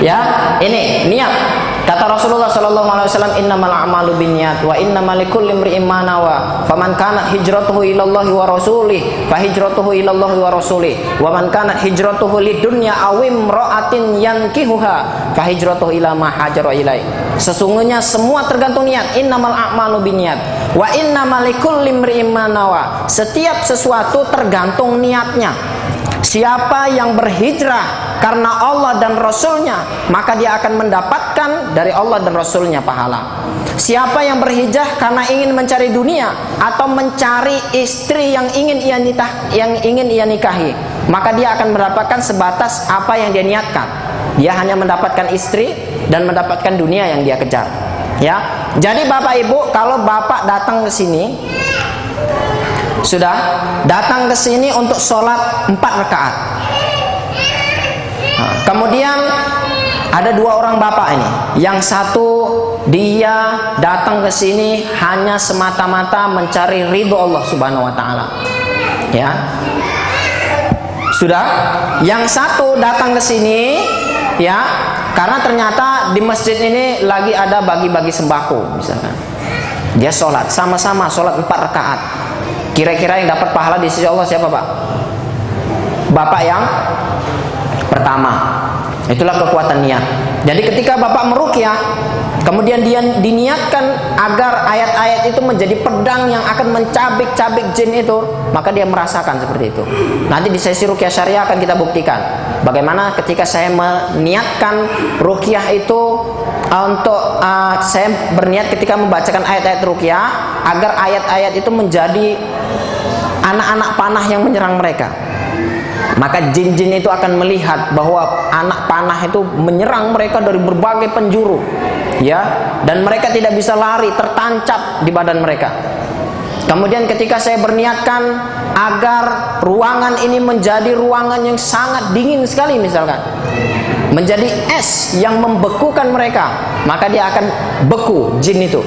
Ya, ini niat. Kata Rasulullah sallallahu alaihi wasallam, innamal a'malu binniyat wa innamal likulli imri'in ma nawa. Faman kanat hijratuhu ila Allah wa rasulih, fa hijratuhu ila Allah wa rasulih. Wa man kanat hijratuhu lidunya aw imra'atin yankihuha, fa hijratuhu ila ma hajara ilai. Sesungguhnya semua tergantung niat. Innamal a'malu binniyat wa innamal likulli imri'in ma nawa. Setiap sesuatu tergantung niatnya. Siapa yang berhijrah karena Allah dan Rasulnya, maka dia akan mendapatkan dari Allah dan Rasulnya pahala. Siapa yang berhijrah karena ingin mencari dunia atau mencari istri yang ingin ia nikahi, maka dia akan mendapatkan sebatas apa yang dia niatkan. Dia hanya mendapatkan istri dan mendapatkan dunia yang dia kejar. Ya, jadi Bapak Ibu, kalau Bapak datang ke sini, sudah datang ke sini untuk sholat 4 rakaat. Kemudian ada 2 orang bapak ini. Yang satu dia datang ke sini hanya semata-mata mencari ridho Allah Subhanahu wa taala. Ya. Sudah. Yang satu datang ke sini ya, karena ternyata di masjid ini lagi ada bagi-bagi sembako misalkan. Dia sholat, sama-sama sholat 4 rakaat. Kira-kira yang dapat pahala di sisi Allah siapa, Pak? Bapak yang pertama. Itulah kekuatan niat. Jadi ketika Bapak meruqyah, kemudian dia diniatkan agar ayat-ayat itu menjadi pedang yang akan mencabik-cabik jin itu, maka dia merasakan seperti itu. Nanti di sesi ruqyah syariah akan kita buktikan bagaimana ketika saya meniatkan ruqyah itu saya berniat ketika membacakan ayat-ayat ruqyah agar ayat-ayat itu menjadi anak-anak panah yang menyerang mereka. Maka jin-jin itu akan melihat bahwa anak panah itu menyerang mereka dari berbagai penjuru, ya, dan mereka tidak bisa lari, tertancap di badan mereka. Kemudian ketika saya berniatkan agar ruangan ini menjadi ruangan yang sangat dingin sekali misalkan, menjadi es yang membekukan mereka, maka dia akan beku, jin itu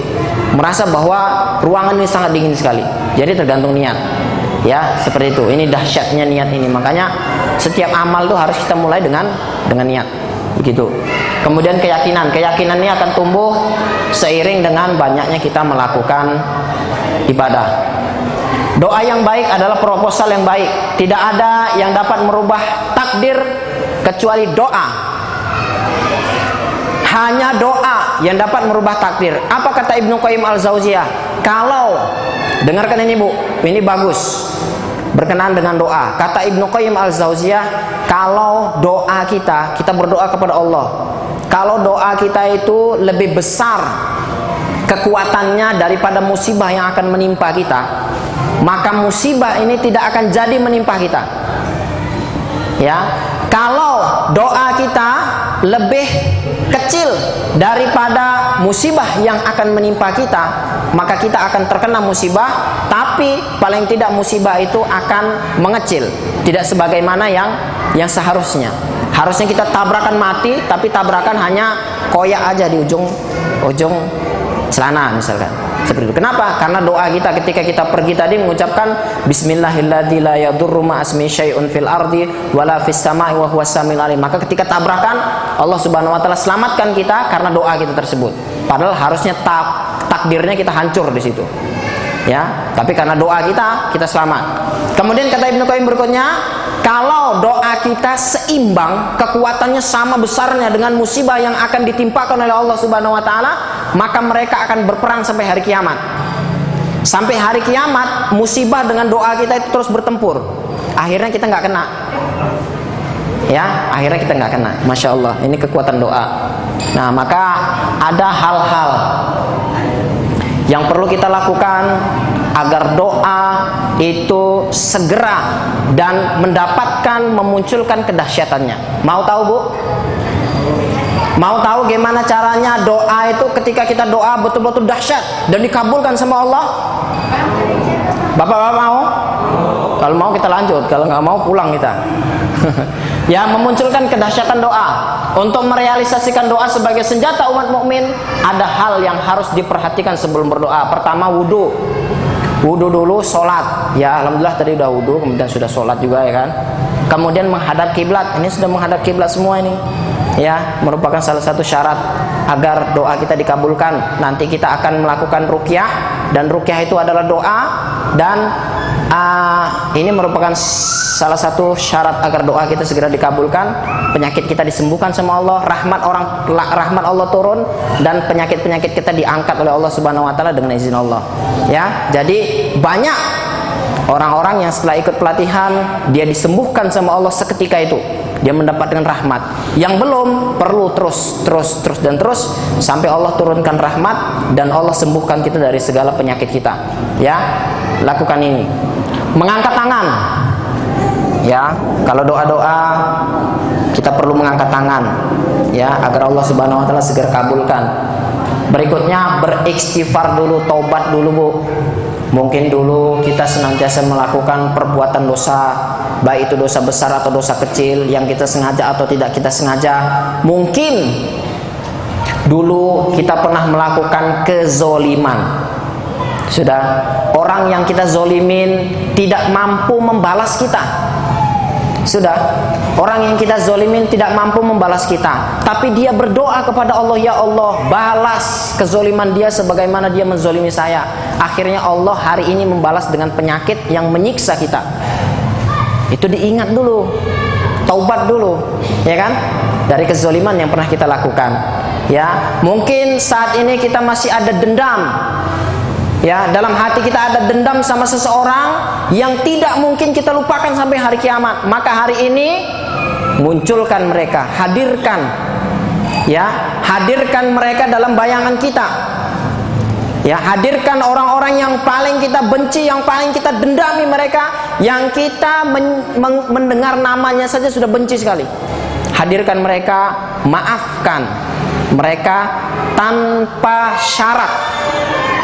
merasa bahwa ruangan ini sangat dingin sekali. Jadi tergantung niat. Ya, seperti itu. Ini dahsyatnya niat ini. Makanya setiap amal itu harus kita mulai dengan niat. Begitu. Kemudian keyakinan. Keyakinan ini akan tumbuh seiring dengan banyaknya kita melakukan ibadah. Doa yang baik adalah proposal yang baik. Tidak ada yang dapat merubah takdir kecuali doa. Hanya doa yang dapat merubah takdir. Apa kata Ibnu Qayyim al-Jauziyah? Kalau, dengarkan ini Bu, ini bagus, berkenaan dengan doa. Kata Ibnu Qayyim al-Jauziyah, kalau doa kita berdoa kepada Allah, kalau doa kita itu lebih besar kekuatannya daripada musibah yang akan menimpa kita, maka musibah ini tidak akan jadi menimpa kita. Ya, kalau doa kita lebih kecil daripada musibah yang akan menimpa kita, maka kita akan terkena musibah, tapi paling tidak musibah itu akan mengecil, tidak sebagaimana yang seharusnya. Harusnya kita tabrakan mati, tapi tabrakan hanya koyak aja di ujung celana misalkan. Seperti itu. Kenapa? Karena doa kita ketika kita pergi tadi mengucapkan Bismillahilladzi la yadurru ma'asmi syai'un fil ardi wala fis sama'i wa huwas samiul alim. Maka ketika tabrakan, Allah Subhanahu wa taala selamatkan kita karena doa kita tersebut. Padahal harusnya takdirnya kita hancur di situ. Ya, tapi karena doa kita selamat. Kemudian kata Ibnu Qayyim berikutnya, kalau doa kita seimbang, kekuatannya sama besarnya dengan musibah yang akan ditimpakan oleh Allah Subhanahu wa taala, maka mereka akan berperang sampai hari kiamat. Sampai hari kiamat, musibah dengan doa kita itu terus bertempur. Akhirnya kita nggak kena. Ya, akhirnya kita nggak kena. Masya Allah, ini kekuatan doa. Nah, maka ada hal-hal yang perlu kita lakukan agar doa itu segera dan mendapatkan, memunculkan kedahsyatannya. Mau tahu Bu? Mau tahu gimana caranya doa itu ketika kita doa betul-betul dahsyat dan dikabulkan sama Allah? Bapak-bapak mau? Kalau mau kita lanjut, kalau nggak mau pulang kita. Ya, memunculkan kedahsyatan doa. Untuk merealisasikan doa sebagai senjata umat mukmin, ada hal yang harus diperhatikan sebelum berdoa. Pertama, wudu. Wudu dulu, sholat. Ya, alhamdulillah tadi udah wudu, kemudian sudah sholat juga ya kan. Kemudian menghadap kiblat. Ini sudah menghadap kiblat semua ini. Ya, merupakan salah satu syarat agar doa kita dikabulkan. Nanti kita akan melakukan ruqyah, dan ruqyah itu adalah doa, dan ini merupakan salah satu syarat agar doa kita segera dikabulkan, penyakit kita disembuhkan sama Allah, rahmat Allah turun, dan penyakit-penyakit kita diangkat oleh Allah Subhanahu wa taala dengan izin Allah. Ya, jadi banyak orang-orang yang setelah ikut pelatihan dia disembuhkan sama Allah seketika itu. Dia mendapatkan rahmat. Yang belum perlu terus sampai Allah turunkan rahmat dan Allah sembuhkan kita dari segala penyakit kita. Ya, lakukan ini. Mengangkat tangan. Ya, kalau doa-doa kita perlu mengangkat tangan, ya, agar Allah Subhanahu wa taala segera kabulkan. Berikutnya beristighfar dulu, taubat dulu, Bu. Mungkin dulu kita senantiasa melakukan perbuatan dosa, baik itu dosa besar atau dosa kecil, yang kita sengaja atau tidak kita sengaja. Mungkin dulu kita pernah melakukan kezoliman. Sudah, orang yang kita zolimin tidak mampu membalas kita. Sudah, orang yang kita zolimin tidak mampu membalas kita, tapi dia berdoa kepada Allah, ya Allah, balas kezoliman dia sebagaimana dia menzolimi saya. Akhirnya Allah hari ini membalas dengan penyakit yang menyiksa kita. Itu diingat dulu, taubat dulu, ya kan, dari kezoliman yang pernah kita lakukan. Ya, mungkin saat ini kita masih ada dendam. Ya, dalam hati kita ada dendam sama seseorang yang tidak mungkin kita lupakan sampai hari kiamat. Maka hari ini munculkan mereka, hadirkan, ya, hadirkan mereka dalam bayangan kita. Ya, hadirkan orang-orang yang paling kita benci, yang paling kita dendami mereka, yang kita mendengar namanya saja sudah benci sekali. Hadirkan mereka, maafkan mereka tanpa syarat.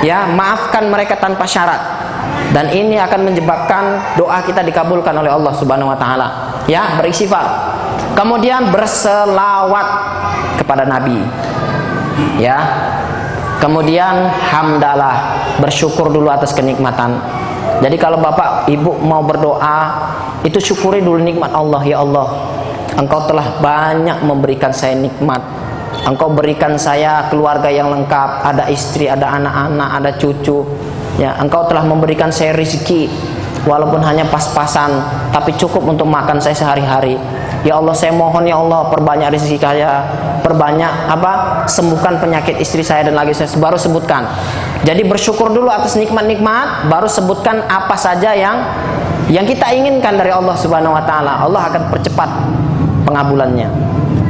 Ya, maafkan mereka tanpa syarat, dan ini akan menyebabkan doa kita dikabulkan oleh Allah Subhanahu wa taala. Ya, beristighfar, kemudian berselawat kepada Nabi. Ya, kemudian hamdalah, bersyukur dulu atas kenikmatan. Jadi kalau Bapak Ibu mau berdoa, itu syukuri dulu nikmat Allah. Ya Allah, Engkau telah banyak memberikan saya nikmat. Engkau berikan saya keluarga yang lengkap, ada istri, ada anak-anak, ada cucu. Ya, Engkau telah memberikan saya rezeki, walaupun hanya pas-pasan, tapi cukup untuk makan saya sehari-hari. Ya Allah, saya mohon ya Allah, perbanyak rezeki saya, perbanyak sembuhkan penyakit istri saya dan lagi saya baru sebutkan. Jadi bersyukur dulu atas nikmat-nikmat, baru sebutkan apa saja yang kita inginkan dari Allah Subhanahu wa taala. Allah akan percepat pengabulannya.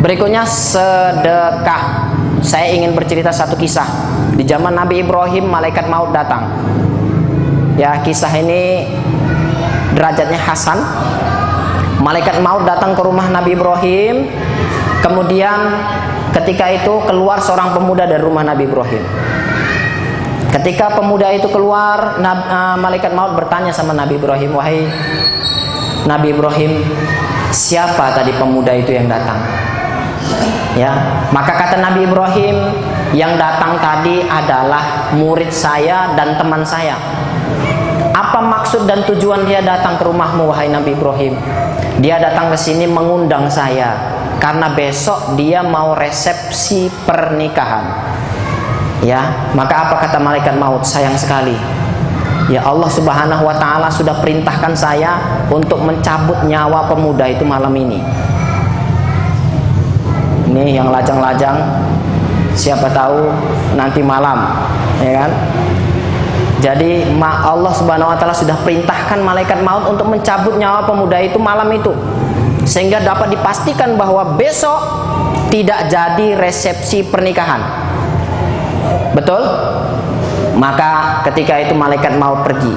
Berikutnya sedekah. Saya ingin bercerita satu kisah. Di zaman Nabi Ibrahim, malaikat maut datang. Ya, kisah ini derajatnya hasan. Malaikat maut datang ke rumah Nabi Ibrahim. Kemudian ketika itu keluar seorang pemuda dari rumah Nabi Ibrahim. Ketika pemuda itu keluar, malaikat maut bertanya sama Nabi Ibrahim, wahai Nabi Ibrahim, siapa tadi pemuda itu yang datang? Ya, maka kata Nabi Ibrahim, yang datang tadi adalah murid saya dan teman saya. Apa maksud dan tujuan dia datang ke rumahmu, wahai Nabi Ibrahim? Dia datang ke sini mengundang saya karena besok dia mau resepsi pernikahan. Ya, maka apa kata malaikat maut? Sayang sekali, ya Allah Subhanahu wa taala sudah perintahkan saya untuk mencabut nyawa pemuda itu malam ini. Ini yang lajang-lajang, siapa tahu nanti malam, ya kan? Jadi Allah Subhanahu wa taala sudah perintahkan malaikat maut untuk mencabut nyawa pemuda itu malam itu, sehingga dapat dipastikan bahwa besok tidak jadi resepsi pernikahan. Betul? Maka ketika itu malaikat maut pergi.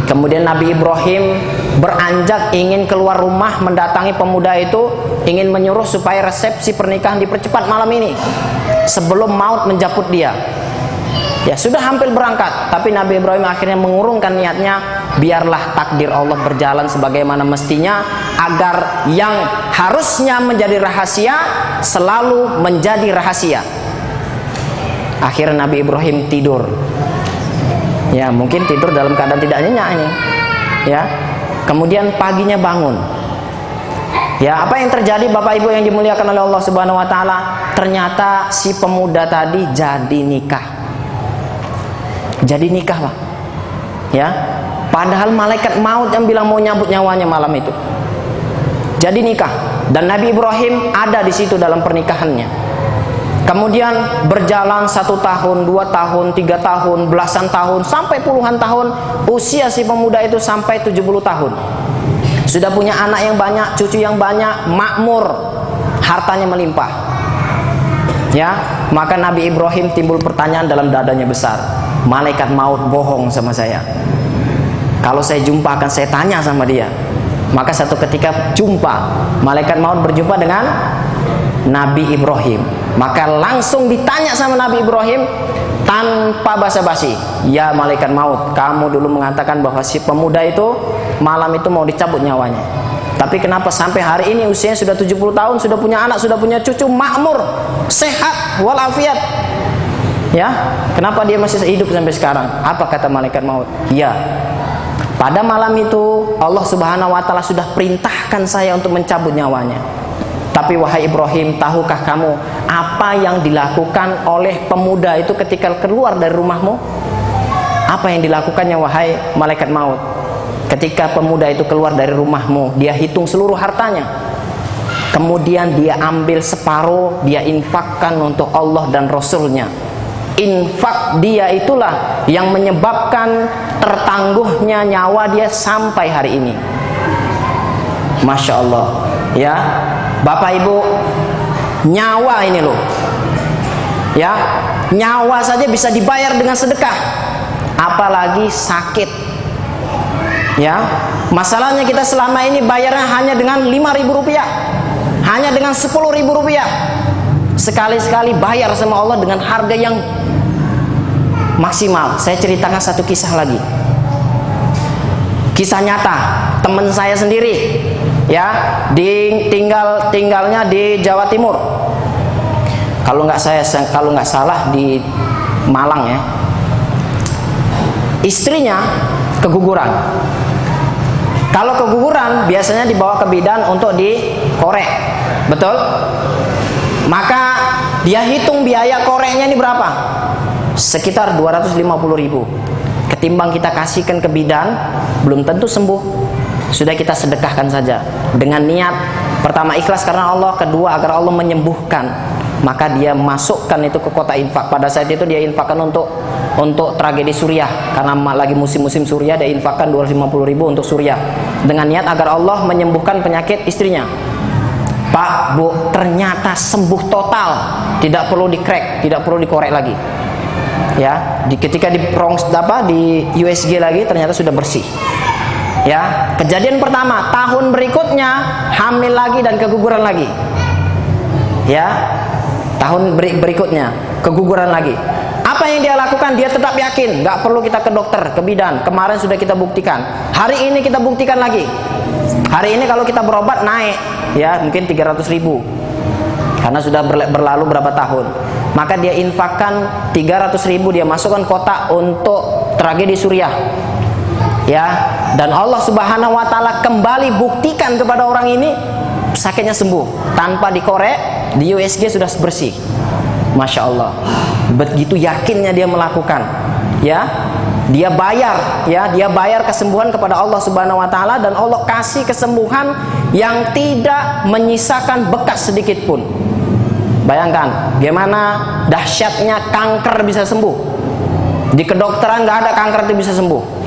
Kemudian Nabi Ibrahim beranjak ingin keluar rumah mendatangi pemuda itu, ingin menyuruh supaya resepsi pernikahan dipercepat malam ini sebelum maut menjemput dia. Ya, sudah hampir berangkat, tapi Nabi Ibrahim akhirnya mengurungkan niatnya. Biarlah takdir Allah berjalan sebagaimana mestinya, agar yang harusnya menjadi rahasia selalu menjadi rahasia. Akhirnya Nabi Ibrahim tidur. Ya, mungkin tidur dalam keadaan tidak nyenyak ini. Ya. Kemudian paginya bangun. Ya, apa yang terjadi Bapak Ibu yang dimuliakan oleh Allah Subhanahu wa taala? Ternyata si pemuda tadi jadi nikah. Jadi nikah, Pak. Ya. Padahal malaikat maut yang bilang mau nyabut nyawanya malam itu. Jadi nikah, dan Nabi Ibrahim ada di situ dalam pernikahannya. Kemudian berjalan 1 tahun, 2 tahun, 3 tahun, belasan tahun, sampai puluhan tahun. Usia si pemuda itu sampai 70 tahun. Sudah punya anak yang banyak, cucu yang banyak, makmur, hartanya melimpah. Ya, maka Nabi Ibrahim timbul pertanyaan dalam dadanya besar. Malaikat maut bohong sama saya. Kalau saya jumpa akan saya tanya sama dia. Maka satu ketika jumpa, malaikat maut berjumpa dengan Nabi Ibrahim. Maka langsung ditanya sama Nabi Ibrahim tanpa basa-basi. Ya malaikat maut, kamu dulu mengatakan bahwa si pemuda itu malam itu mau dicabut nyawanya. Tapi kenapa sampai hari ini usianya sudah 70 tahun, sudah punya anak, sudah punya cucu, makmur, sehat, walafiat. Ya, kenapa dia masih hidup sampai sekarang? Apa kata malaikat maut? Ya, pada malam itu Allah Subhanahu wa taala sudah perintahkan saya untuk mencabut nyawanya. Tapi wahai Ibrahim, tahukah kamu apa yang dilakukan oleh pemuda itu ketika keluar dari rumahmu? Apa yang dilakukannya wahai malaikat maut? Ketika pemuda itu keluar dari rumahmu, dia hitung seluruh hartanya. Kemudian dia ambil separuh, dia infakkan untuk Allah dan Rasulnya. Infak dia itulah yang menyebabkan tertangguhnya nyawa dia sampai hari ini. Masya Allah. Ya, Bapak Ibu, nyawa ini loh. Ya, nyawa saja bisa dibayar dengan sedekah, apalagi sakit. Ya, masalahnya kita selama ini bayarnya hanya dengan 5.000 rupiah, hanya dengan 10.000 rupiah. Sekali-sekali bayar sama Allah dengan harga yang maksimal. Saya ceritakan satu kisah lagi, kisah nyata teman saya sendiri. Ya, tinggalnya di Jawa Timur. Kalau nggak salah di Malang ya. Istrinya keguguran. Kalau keguguran biasanya dibawa ke bidan untuk dikorek, betul? Maka dia hitung biaya koreknya ini berapa? Sekitar 250.000. Ketimbang kita kasihkan ke bidan, belum tentu sembuh. Sudah kita sedekahkan saja dengan niat pertama ikhlas karena Allah, kedua agar Allah menyembuhkan. Maka dia masukkan itu ke kota infak. Pada saat itu dia infakkan untuk tragedi Suriah, karena lagi musim-musim Suriah, dia infakkan 250.000 untuk Suriah dengan niat agar Allah menyembuhkan penyakit istrinya. Pak, Bu, ternyata sembuh total, tidak perlu di-crack, tidak perlu dikorek lagi. Ya, ketika di USG lagi ternyata sudah bersih. Ya, kejadian pertama, tahun berikutnya hamil lagi dan keguguran lagi. Ya, tahun berikutnya keguguran lagi. Apa yang dia lakukan? Dia tetap yakin, nggak perlu kita ke dokter, ke bidan. Kemarin sudah kita buktikan. Hari ini kita buktikan lagi. Hari ini kalau kita berobat naik, ya mungkin 300.000, karena sudah berlalu berapa tahun. Maka dia infakkan 300.000, dia masukkan kotak untuk tragedi Suriah. Ya, dan Allah Subhanahu wa taala kembali buktikan kepada orang ini sakitnya sembuh tanpa dikorek, di USG sudah bersih. Masya Allah, begitu yakinnya dia melakukan. Ya, dia bayar kesembuhan kepada Allah Subhanahu wa taala, dan Allah kasih kesembuhan yang tidak menyisakan bekas sedikit pun. Bayangkan gimana dahsyatnya kanker bisa sembuh. Di kedokteran nggak ada kanker itu bisa sembuh.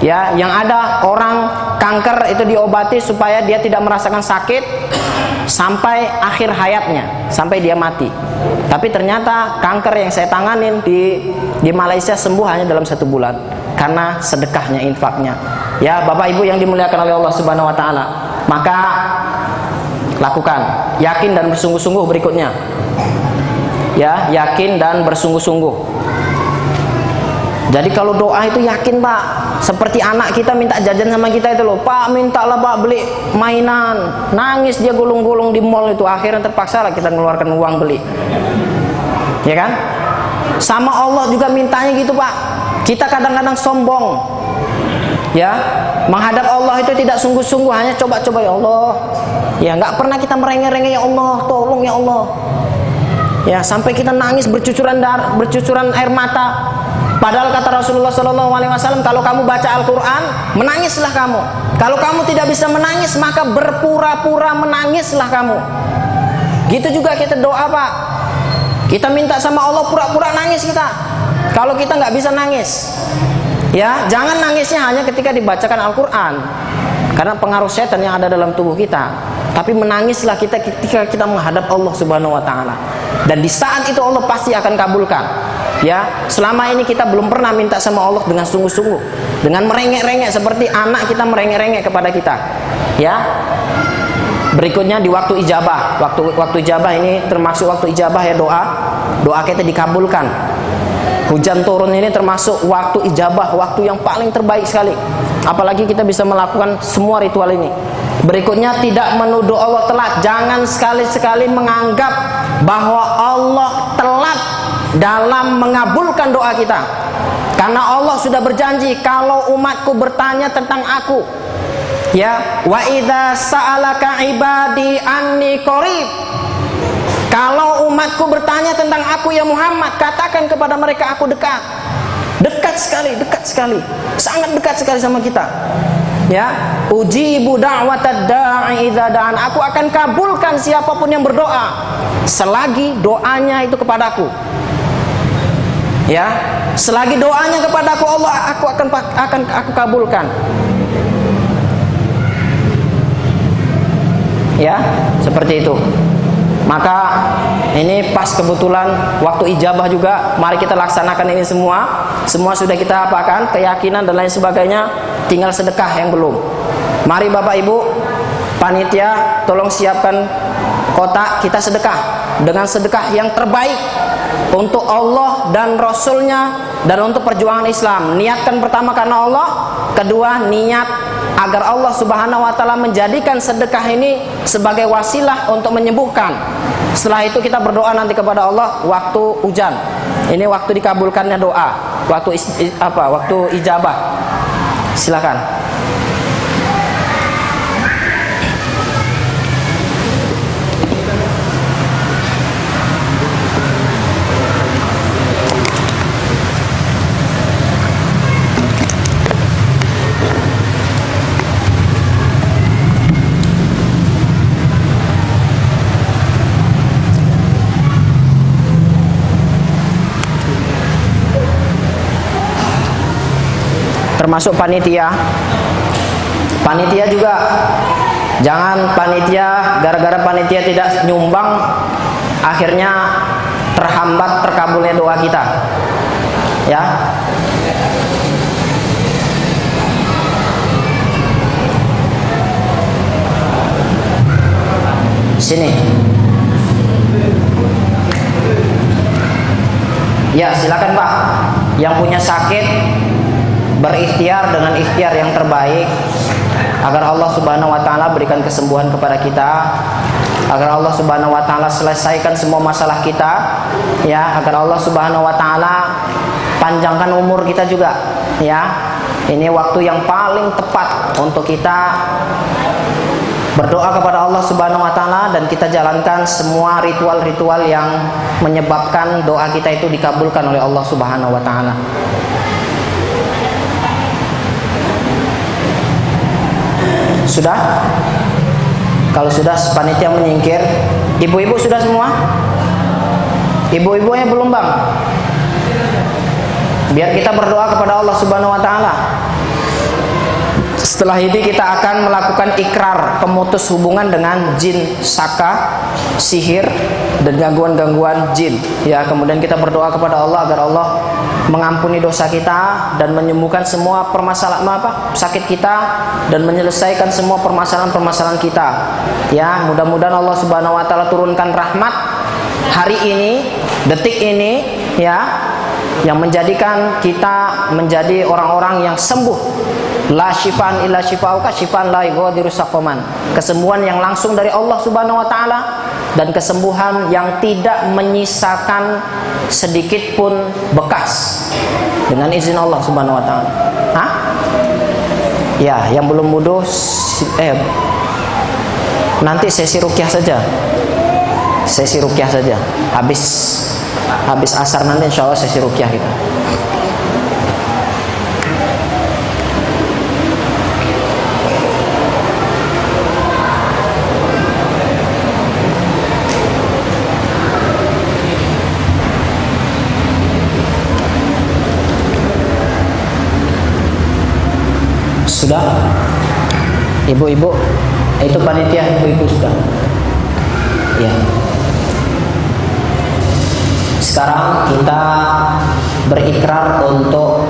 Ya, yang ada orang kanker itu diobati supaya dia tidak merasakan sakit sampai akhir hayatnya, sampai dia mati. Tapi ternyata kanker yang saya tanganin di Malaysia sembuh hanya dalam 1 bulan karena sedekahnya, infaknya. Ya, Bapak Ibu yang dimuliakan oleh Allah Subhanahu wa taala, maka lakukan, yakin dan bersungguh-sungguh berikutnya. Ya, yakin dan bersungguh-sungguh. Jadi kalau doa itu yakin, Pak. Seperti anak kita minta jajan sama kita itu loh, Pak, mintalah Pak beli mainan. Nangis dia gulung-gulung di mall itu, akhirnya terpaksa lah kita mengeluarkan uang beli. Ya kan? Sama Allah juga mintanya gitu, Pak. Kita kadang-kadang sombong. Ya, menghadap Allah itu tidak sungguh-sungguh, hanya coba-coba, ya Allah. Ya, nggak pernah kita merengek-rengek, ya Allah, tolong ya Allah. Ya, sampai kita nangis bercucuran darah, bercucuran air mata. Padahal kata Rasulullah SAW, kalau kamu baca Al-Quran, menangislah kamu. Kalau kamu tidak bisa menangis, maka berpura-pura menangislah kamu. Gitu juga kita doa, Pak. Kita minta sama Allah, pura-pura nangis kita. Kalau kita nggak bisa nangis, ya jangan nangisnya hanya ketika dibacakan Al-Quran, karena pengaruh setan yang ada dalam tubuh kita. Tapi menangislah kita ketika kita menghadap Allah Subhanahu Wa Taala. Dan di saat itu Allah pasti akan kabulkan. Ya, selama ini kita belum pernah minta sama Allah dengan sungguh-sungguh, dengan merengek-rengek seperti anak kita merengek-rengek kepada kita. Ya. Berikutnya di waktu ijabah. Waktu ijabah ini termasuk waktu ijabah, ya, doa kita dikabulkan. Hujan turun ini termasuk waktu ijabah, waktu yang paling terbaik sekali. Apalagi kita bisa melakukan semua ritual ini. Berikutnya, tidak menuduh Allah telat. Jangan sekali-sekali menganggap bahwa Allah telat dalam mengabulkan doa kita. Karena Allah sudah berjanji, kalau umatku bertanya tentang aku, ya, wa idza sa'alaka ibadi anni qarib. Kalau umatku bertanya tentang aku, ya Muhammad, katakan kepada mereka aku dekat. Dekat sekali, sangat dekat sekali sama kita. Ya, ujibu da'watad da'i idza da'an. Aku akan kabulkan siapapun yang berdoa selagi doanya itu kepadaku. Ya, selagi doanya kepadaku Allah, aku akan kabulkan. Ya, seperti itu. Maka ini pas kebetulan waktu ijabah juga. Mari kita laksanakan ini semua. Semua sudah kita apakan, keyakinan dan lain sebagainya. Tinggal sedekah yang belum. Mari Bapak Ibu panitia, tolong siapkan kotak, kita sedekah dengan sedekah yang terbaik untuk Allah dan Rasulnya dan untuk perjuangan Islam. Niatkan pertama karena Allah, kedua niat agar Allah Subhanahu wa Ta'ala menjadikan sedekah ini sebagai wasilah untuk menyembuhkan. Setelah itu kita berdoa nanti kepada Allah waktu hujan. Ini waktu dikabulkannya doa, waktu waktu ijabah. Silakan. Termasuk panitia juga, jangan panitia gara-gara panitia tidak nyumbang akhirnya terhambat terkabulnya doa kita, ya. Sini, ya silakan Pak, yang punya sakit berikhtiar dengan ikhtiar yang terbaik agar Allah Subhanahu wa Ta'ala berikan kesembuhan kepada kita, agar Allah Subhanahu wa Ta'ala selesaikan semua masalah kita, ya, agar Allah Subhanahu wa Ta'ala panjangkan umur kita juga, ya. Ini waktu yang paling tepat untuk kita berdoa kepada Allah Subhanahu wa Ta'ala dan kita jalankan semua ritual-ritual yang menyebabkan doa kita itu dikabulkan oleh Allah Subhanahu wa Ta'ala. Sudah? Kalau sudah, panitia menyingkir. Ibu-ibu sudah semua? Ibu-ibunya belum, Bang? Biar kita berdoa kepada Allah Subhanahu wa Ta'ala. Setelah ini kita akan melakukan ikrar pemutus hubungan dengan jin saka, sihir, dan gangguan-gangguan jin. Ya, kemudian kita berdoa kepada Allah agar Allah mengampuni dosa kita dan menyembuhkan semua permasalahan sakit kita dan menyelesaikan semua permasalahan-permasalahan kita. Ya, mudah-mudahan Allah Subhanahu wa Ta'ala turunkan rahmat hari ini, detik ini, ya, yang menjadikan kita menjadi orang-orang yang sembuh. La syifaan illa syifauka syifaan la yughadiru saqaman. Kesembuhan yang langsung dari Allah Subhanahu wa Ta'ala dan kesembuhan yang tidak menyisakan sedikit pun bekas dengan izin Allah Subhanahu wa Ta'ala. Hah? Ya, yang belum wudu nanti sesi ruqyah saja. Sesi ruqyah saja. Habis asar nanti insya Allah sesi ruqyah kita. Sudah? Ibu-ibu, itu panitia ibu-ibu sudah. Ya. Sekarang kita berikrar untuk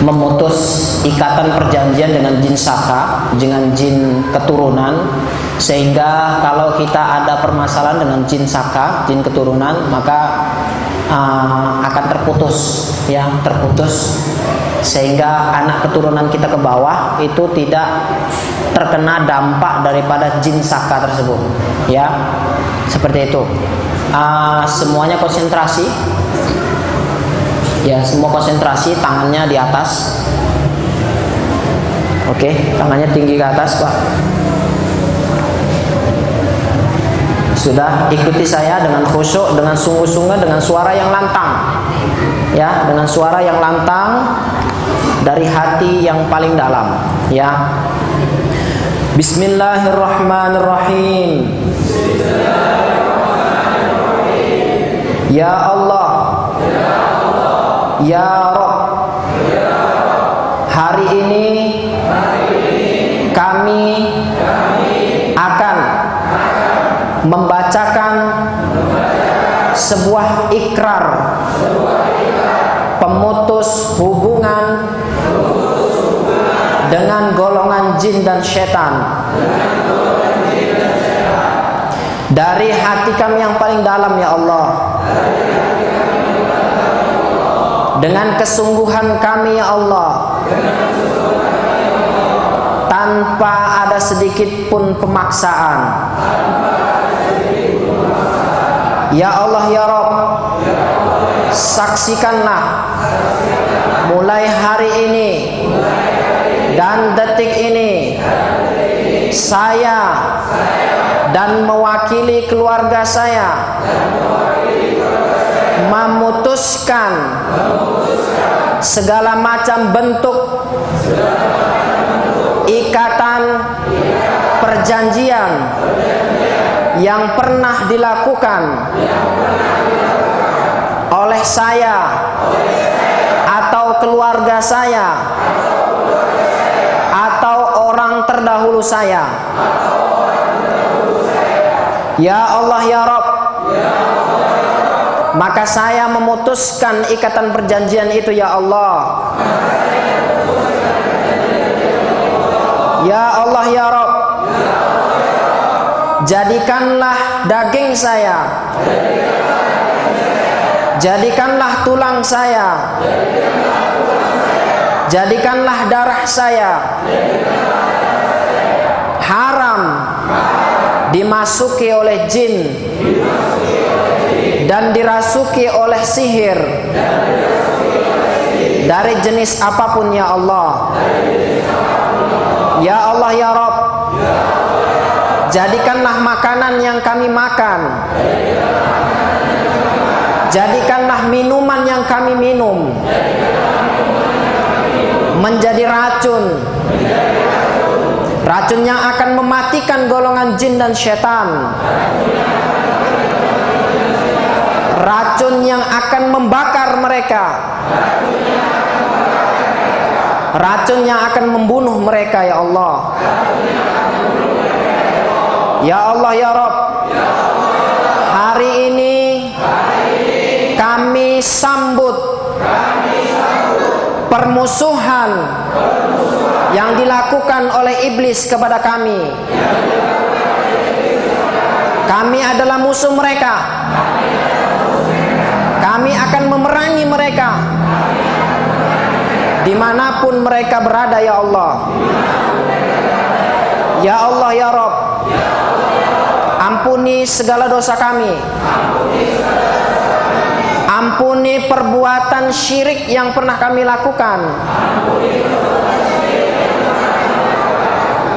memutus ikatan perjanjian dengan jin saka, dengan jin keturunan, sehingga kalau kita ada permasalahan dengan jin saka, jin keturunan, maka akan terputus, ya, terputus, sehingga anak keturunan kita ke bawah itu tidak terkena dampak daripada jin saka tersebut, ya, seperti itu. Semuanya konsentrasi, ya, semua konsentrasi, tangannya di atas. Oke, tangannya tinggi ke atas, Pak. Sudah, ikuti saya dengan khusyuk, dengan sungguh-sungguh, dengan suara yang lantang, ya, dengan suara yang lantang dari hati yang paling dalam, ya. Bismillahirrahmanirrahim. Ya Allah, ya Rabb, hari ini kami akan membacakan sebuah ikrar pemutus hubungan dengan golongan jin dan setan dari hati kami yang paling dalam, ya Allah, dengan kesungguhan kami, ya Allah, tanpa ada sedikit pun pemaksaan. Ya Allah, ya Rabb, saksikanlah mulai hari ini dan detik ini saya dan mewakili keluarga saya memutuskan segala macam bentuk ikatan perjanjian yang pernah dilakukan oleh saya atau keluarga saya atau orang terdahulu saya. Ya Allah, ya Rabb, maka saya memutuskan ikatan perjanjian itu, ya Allah. Ya Allah, ya Rabb, jadikanlah daging saya, jadikanlah tulang saya, jadikanlah darah saya haram dimasuki oleh jin dan dirasuki oleh sihir dari jenis apapun, ya Allah. Ya Allah, ya Rabb, jadikanlah makanan yang kami makan, jadikanlah minuman yang kami minum menjadi racun, racun yang akan mematikan golongan jin dan setan, racun yang akan membakar mereka, racun yang akan membunuh mereka, ya Allah. Ya Allah, ya Rabb, hari ini kami sambut permusuhan yang dilakukan oleh iblis kepada kami. Kami adalah musuh mereka. Kami akan memerangi mereka dimanapun mereka berada, ya Allah. Ya Allah, ya Rabb, ampuni segala dosa kami, Ampuni perbuatan syirik yang pernah kami lakukan.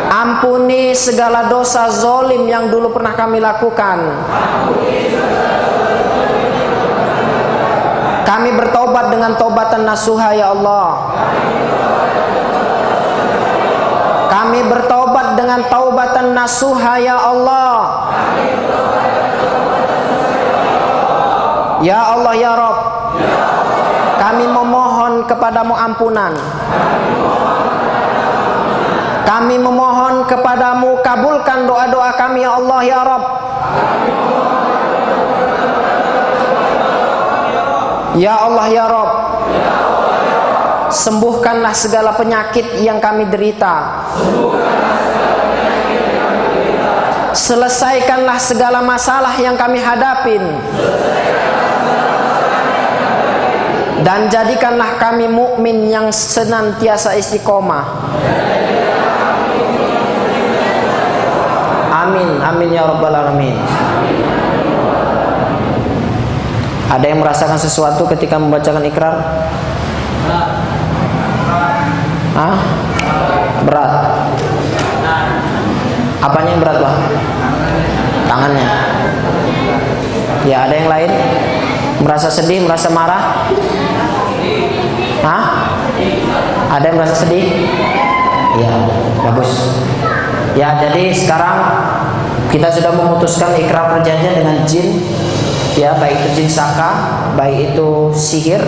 Ampuni segala dosa zolim yang dulu pernah kami lakukan. Kami bertobat dengan taubatan nasuha ya Allah. Kami bertobat dengan taubatan nasuha ya Allah. Ya Allah ya Rabb, kami memohon kepadamu ampunan. Kami memohon kepadamu, kabulkan doa-doa kami ya Allah ya Rabb. Ya Allah ya Rabb, sembuhkanlah segala penyakit yang kami derita. Selesaikanlah segala masalah yang kami hadapin. Dan jadikanlah kami mukmin yang senantiasa istiqomah. Amin, amin ya rabbal alamin. Ada yang merasakan sesuatu ketika membacakan ikrar? Hah? Berat. Apanya yang berat, Bang? Tangannya. Ya, ada yang lain? Merasa sedih, merasa marah? Hah? Ada yang merasa sedih? Ya, bagus. Ya, jadi sekarang kita sudah memutuskan ikrar perjanjian dengan jin. Ya, baik itu jin saka, baik itu sihir,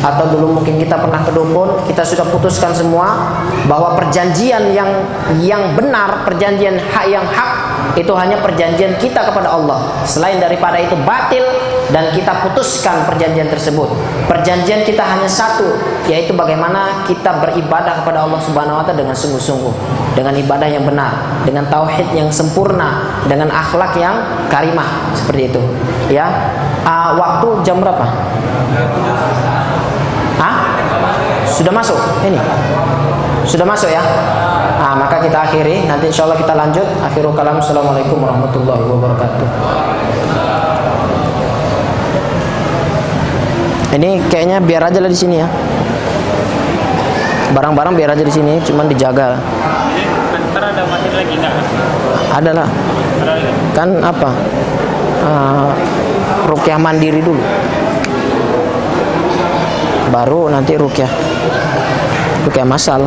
atau dulu mungkin kita pernah ke dukun. Kita sudah putuskan semua bahwa perjanjian yang benar, perjanjian hak yang hak, itu hanya perjanjian kita kepada Allah. Selain daripada itu batil, dan kita putuskan perjanjian tersebut. Perjanjian kita hanya satu, yaitu bagaimana kita beribadah kepada Allah Subhanahu wa Ta'ala dengan sungguh-sungguh, dengan ibadah yang benar, dengan tauhid yang sempurna, dengan akhlak yang karimah, seperti itu. Ya, waktu jam berapa? Sudah masuk? Ini sudah masuk ya? Maka kita akhiri. Nanti insya Allah kita lanjut. Akhirul kalam. Assalamualaikum warahmatullahi wabarakatuh. Ini kayaknya biar aja lah di sini ya. Barang-barang biar aja di sini, cuman dijaga. Ntar ada masjid lagi nggak? Ada lah. Kan apa? Rukyah mandiri dulu. Baru nanti rukyah masal.